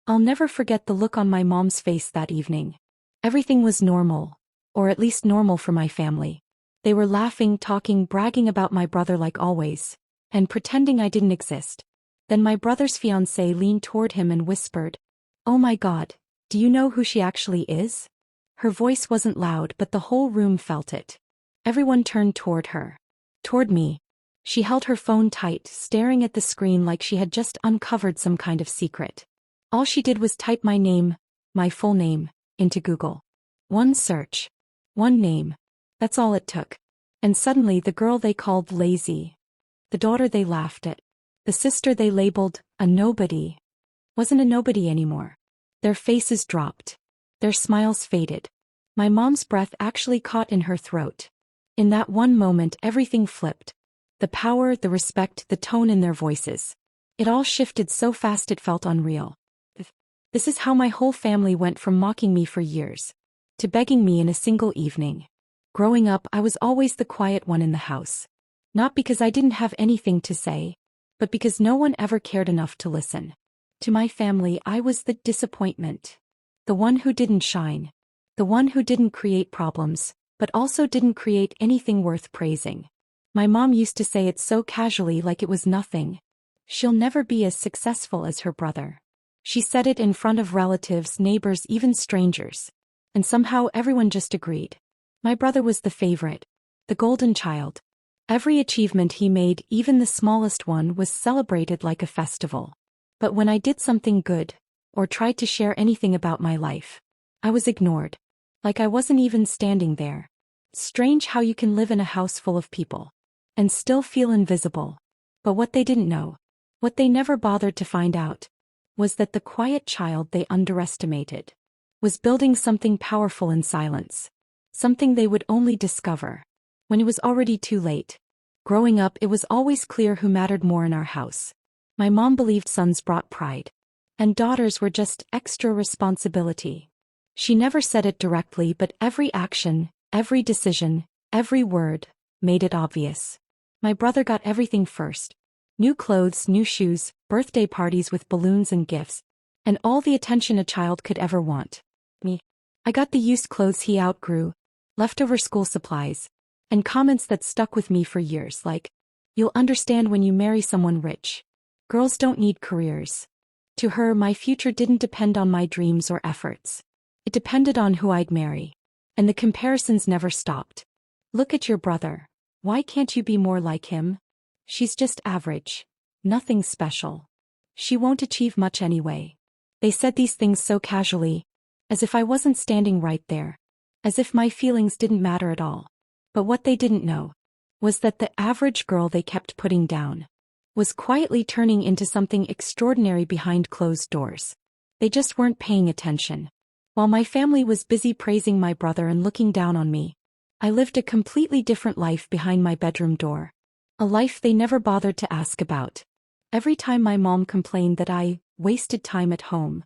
I'll never forget the look on my mom's face that evening. Everything was normal, or at least normal for my family. They were laughing, talking, bragging about my brother like always, and pretending I didn't exist. Then my brother's fiancée leaned toward him and whispered, "Oh my God, do you know who she actually is?" Her voice wasn't loud, but the whole room felt it. Everyone turned toward her. Toward me. She held her phone tight, staring at the screen like she had just uncovered some kind of secret. All she did was type my name, my full name, into Google. One search. One name. That's all it took. And suddenly the girl they called lazy, the daughter they laughed at, the sister they labeled a nobody, wasn't a nobody anymore. Their faces dropped. Their smiles faded. My mom's breath actually caught in her throat. In that one moment everything flipped. The power, the respect, the tone in their voices. It all shifted so fast it felt unreal. This is how my whole family went from mocking me for years to begging me in a single evening. Growing up, I was always the quiet one in the house. Not because I didn't have anything to say, but because no one ever cared enough to listen. To my family, I was the disappointment. The one who didn't shine. The one who didn't create problems, but also didn't create anything worth praising. My mom used to say it so casually, like it was nothing. She'll never be as successful as her brother. She said it in front of relatives, neighbors, even strangers. And somehow everyone just agreed. My brother was the favorite, the golden child. Every achievement he made, even the smallest one, was celebrated like a festival. But when I did something good, or tried to share anything about my life, I was ignored. Like I wasn't even standing there. Strange how you can live in a house full of people and still feel invisible. But what they didn't know, what they never bothered to find out, was that the quiet child they underestimated was building something powerful in silence. Something they would only discover when it was already too late. Growing up, it was always clear who mattered more in our house. My mom believed sons brought pride, and daughters were just extra responsibility. She never said it directly, but every action, every decision, every word, made it obvious. My brother got everything first. New clothes, new shoes, birthday parties with balloons and gifts, and all the attention a child could ever want. Me. I got the used clothes he outgrew, leftover school supplies, and comments that stuck with me for years, like, "You'll understand when you marry someone rich. Girls don't need careers." To her, my future didn't depend on my dreams or efforts. It depended on who I'd marry. And the comparisons never stopped. "Look at your brother. Why can't you be more like him? She's just average. Nothing special. She won't achieve much anyway." They said these things so casually, as if I wasn't standing right there, as if my feelings didn't matter at all. But what they didn't know was that the average girl they kept putting down was quietly turning into something extraordinary behind closed doors. They just weren't paying attention. While my family was busy praising my brother and looking down on me, I lived a completely different life behind my bedroom door. A life they never bothered to ask about. Every time my mom complained that I wasted time at home,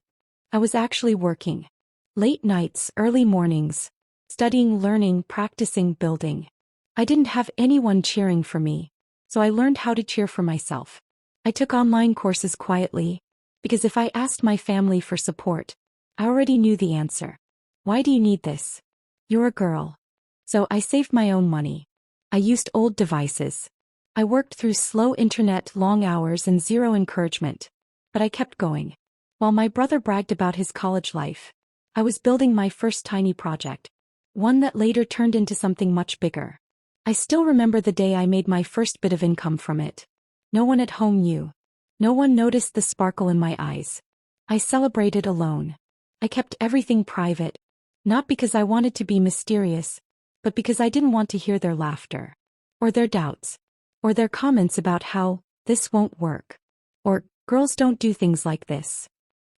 I was actually working. Late nights, early mornings, studying, learning, practicing, building. I didn't have anyone cheering for me, so I learned how to cheer for myself. I took online courses quietly, because if I asked my family for support, I already knew the answer. "Why do you need this? You're a girl." So I saved my own money. I used old devices. I worked through slow internet, long hours, and zero encouragement. But I kept going. While my brother bragged about his college life, I was building my first tiny project. One that later turned into something much bigger. I still remember the day I made my first bit of income from it. No one at home knew. No one noticed the sparkle in my eyes. I celebrated alone. I kept everything private. Not because I wanted to be mysterious, but because I didn't want to hear their laughter. Or their doubts. Or their comments about how, "This won't work." Or, "Girls don't do things like this."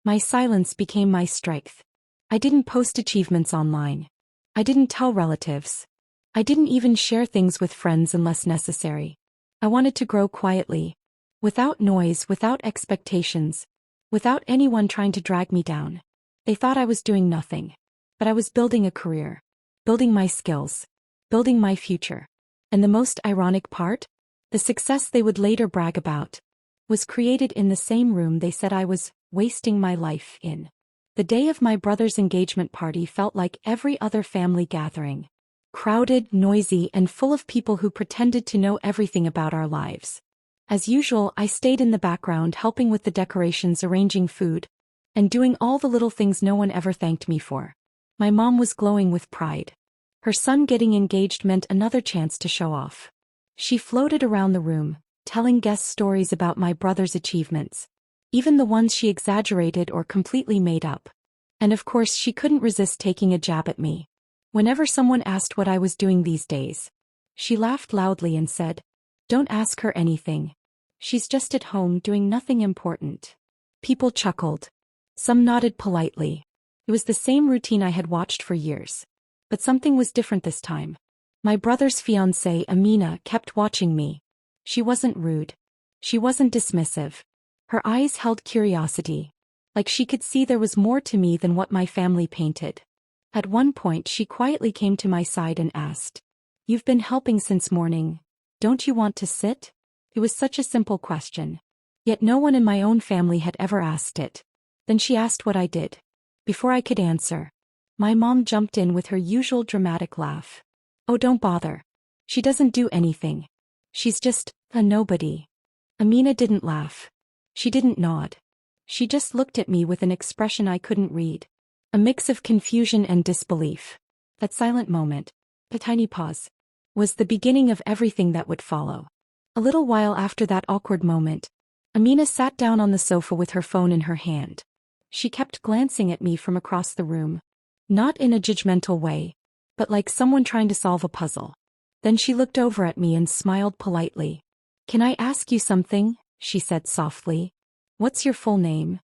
My silence became my strength. I didn't post achievements online. I didn't tell relatives. I didn't even share things with friends unless necessary. I wanted to grow quietly. Without noise, without expectations. Without anyone trying to drag me down. They thought I was doing nothing. But I was building a career. Building my skills. Building my future. And the most ironic part? The success they would later brag about was created in the same room they said I was wasting my life in. The day of my brother's engagement party felt like every other family gathering. Crowded, noisy, and full of people who pretended to know everything about our lives. As usual, I stayed in the background helping with the decorations, arranging food, and doing all the little things no one ever thanked me for. My mom was glowing with pride. Her son getting engaged meant another chance to show off. She floated around the room, telling guests stories about my brother's achievements, even the ones she exaggerated or completely made up. And of course she couldn't resist taking a jab at me. Whenever someone asked what I was doing these days, she laughed loudly and said, "Don't ask her anything. She's just at home doing nothing important." People chuckled. Some nodded politely. It was the same routine I had watched for years. But something was different this time. My brother's fiancée, Amina, kept watching me. She wasn't rude. She wasn't dismissive. Her eyes held curiosity, like she could see there was more to me than what my family painted. At one point she quietly came to my side and asked, "You've been helping since morning. Don't you want to sit?" It was such a simple question. Yet no one in my own family had ever asked it. Then she asked what I did. Before I could answer, my mom jumped in with her usual dramatic laugh. "Oh, don't bother. She doesn't do anything. She's just a nobody." Amina didn't laugh. She didn't nod. She just looked at me with an expression I couldn't read. A mix of confusion and disbelief. That silent moment, a tiny pause, was the beginning of everything that would follow. A little while after that awkward moment, Amina sat down on the sofa with her phone in her hand. She kept glancing at me from across the room. Not in a judgmental way, but like someone trying to solve a puzzle. Then she looked over at me and smiled politely. "Can I ask you something?" she said softly. "What's your full name?"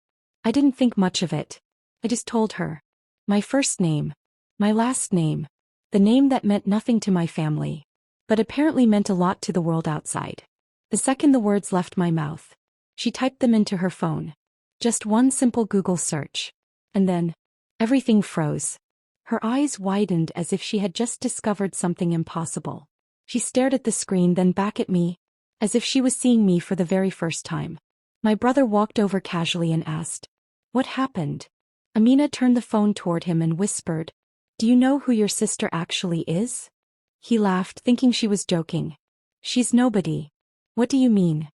I didn't think much of it. I just told her. My first name. My last name. The name that meant nothing to my family, but apparently meant a lot to the world outside. The second the words left my mouth, she typed them into her phone. Just one simple Google search. And then, everything froze. Her eyes widened as if she had just discovered something impossible. She stared at the screen, then back at me, as if she was seeing me for the very first time. My brother walked over casually and asked, "What happened?" Amina turned the phone toward him and whispered, "Do you know who your sister actually is?" He laughed, thinking she was joking. "She's nobody." "What do you mean?"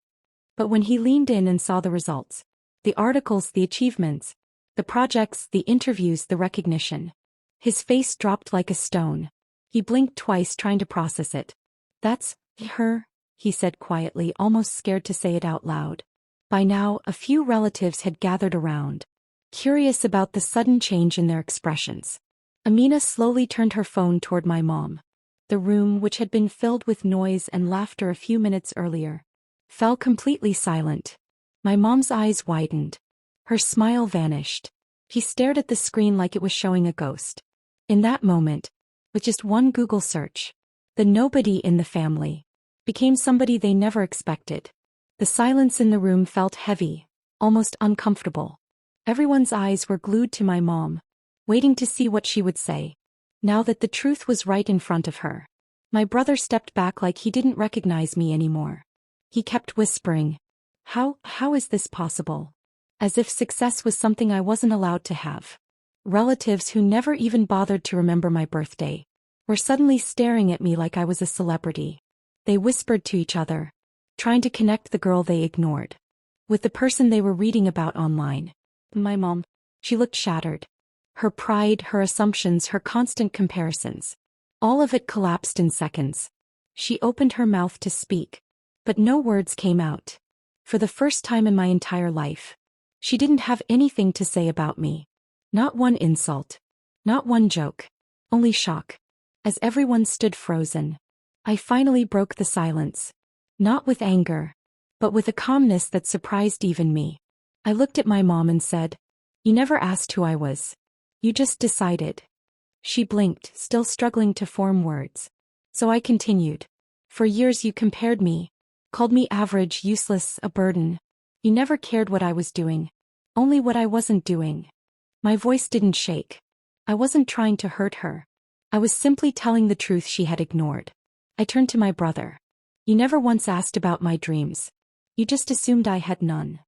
But when he leaned in and saw the results, the articles, the achievements, the projects, the interviews, the recognition, his face dropped like a stone. He blinked twice, trying to process it. "That's her," he said quietly, almost scared to say it out loud. By now, a few relatives had gathered around, curious about the sudden change in their expressions. Amina slowly turned her phone toward my mom. The room, which had been filled with noise and laughter a few minutes earlier, fell completely silent. My mom's eyes widened. Her smile vanished. She stared at the screen like it was showing a ghost. In that moment, with just one Google search, the nobody in the family became somebody they never expected. The silence in the room felt heavy, almost uncomfortable. Everyone's eyes were glued to my mom, waiting to see what she would say. Now that the truth was right in front of her, my brother stepped back like he didn't recognize me anymore. He kept whispering, How is this possible?" As if success was something I wasn't allowed to have. Relatives who never even bothered to remember my birthday were suddenly staring at me like I was a celebrity. They whispered to each other, trying to connect the girl they ignored with the person they were reading about online. My mom, she looked shattered. Her pride, her assumptions, her constant comparisons, all of it collapsed in seconds. She opened her mouth to speak, but no words came out. For the first time in my entire life, she didn't have anything to say about me. Not one insult. Not one joke. Only shock. As everyone stood frozen, I finally broke the silence. Not with anger, but with a calmness that surprised even me. I looked at my mom and said, "You never asked who I was. You just decided." She blinked, still struggling to form words. So I continued. "For years you compared me, called me average, useless, a burden. You never cared what I was doing. Only what I wasn't doing." My voice didn't shake. I wasn't trying to hurt her. I was simply telling the truth she had ignored. I turned to my brother. "You never once asked about my dreams. You just assumed I had none."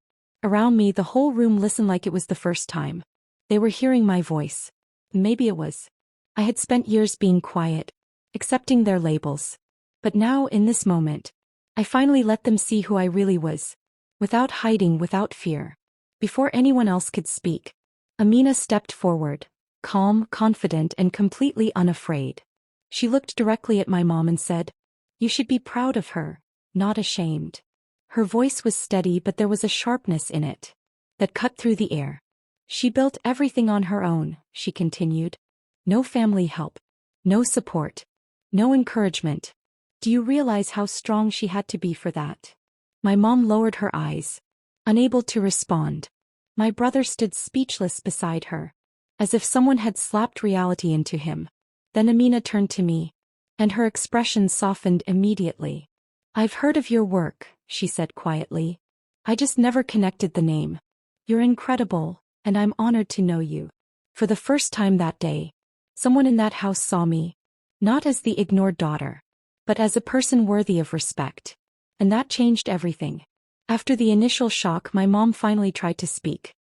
Around me, the whole room listened like it was the first time. They were hearing my voice. Maybe it was. I had spent years being quiet, accepting their labels. But now, in this moment, I finally let them see who I really was. Without hiding, without fear. Before anyone else could speak, Amina stepped forward, calm, confident, and completely unafraid. She looked directly at my mom and said, "You should be proud of her, not ashamed." Her voice was steady, but there was a sharpness in it that cut through the air. "She built everything on her own," she continued. "No family help. No support. No encouragement. Do you realize how strong she had to be for that?" My mom lowered her eyes, unable to respond. My brother stood speechless beside her, as if someone had slapped reality into him. Then Amina turned to me, and her expression softened immediately. "I've heard of your work," she said quietly. "I just never connected the name. You're incredible, and I'm honored to know you." For the first time that day, someone in that house saw me, not as the ignored daughter, but as a person worthy of respect. And that changed everything. After the initial shock, my mom finally tried to speak.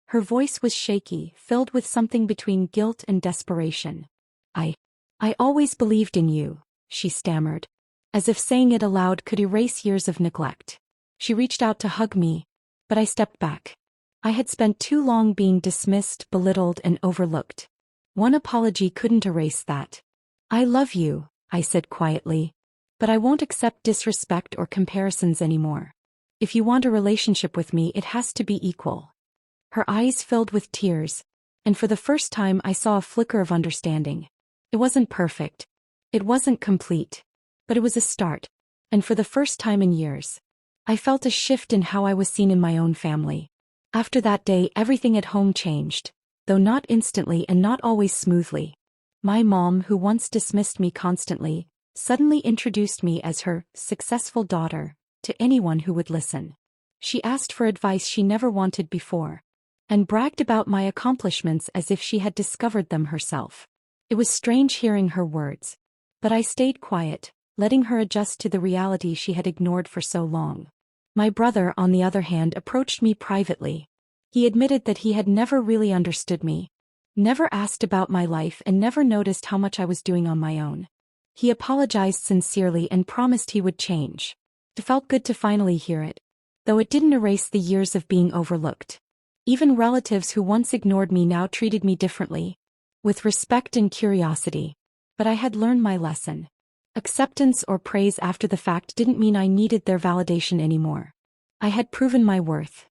Her voice was shaky, filled with something between guilt and desperation. I always believed in you," she stammered, as if saying it aloud could erase years of neglect. She reached out to hug me, but I stepped back. I had spent too long being dismissed, belittled, and overlooked. One apology couldn't erase that. "I love you," I said quietly, "but I won't accept disrespect or comparisons anymore. If you want a relationship with me, it has to be equal." Her eyes filled with tears, and for the first time I saw a flicker of understanding. It wasn't perfect. It wasn't complete. But it was a start, and for the first time in years, I felt a shift in how I was seen in my own family. After that day, everything at home changed, though not instantly and not always smoothly. My mom, who once dismissed me constantly, suddenly introduced me as her successful daughter to anyone who would listen. She asked for advice she never wanted before, and bragged about my accomplishments as if she had discovered them herself. It was strange hearing her words, but I stayed quiet, letting her adjust to the reality she had ignored for so long. My brother, on the other hand, approached me privately. He admitted that he had never really understood me, never asked about my life, and never noticed how much I was doing on my own. He apologized sincerely and promised he would change. It felt good to finally hear it, though it didn't erase the years of being overlooked. Even relatives who once ignored me now treated me differently, with respect and curiosity. But I had learned my lesson. Acceptance or praise after the fact didn't mean I needed their validation anymore. I had proven my worth.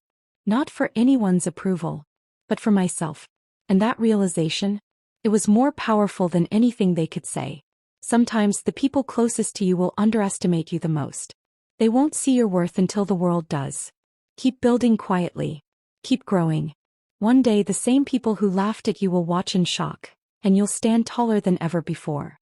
Not for anyone's approval, but for myself. And that realization, it was more powerful than anything they could say. Sometimes the people closest to you will underestimate you the most. They won't see your worth until the world does. Keep building quietly. Keep growing. One day the same people who laughed at you will watch in shock, and you'll stand taller than ever before.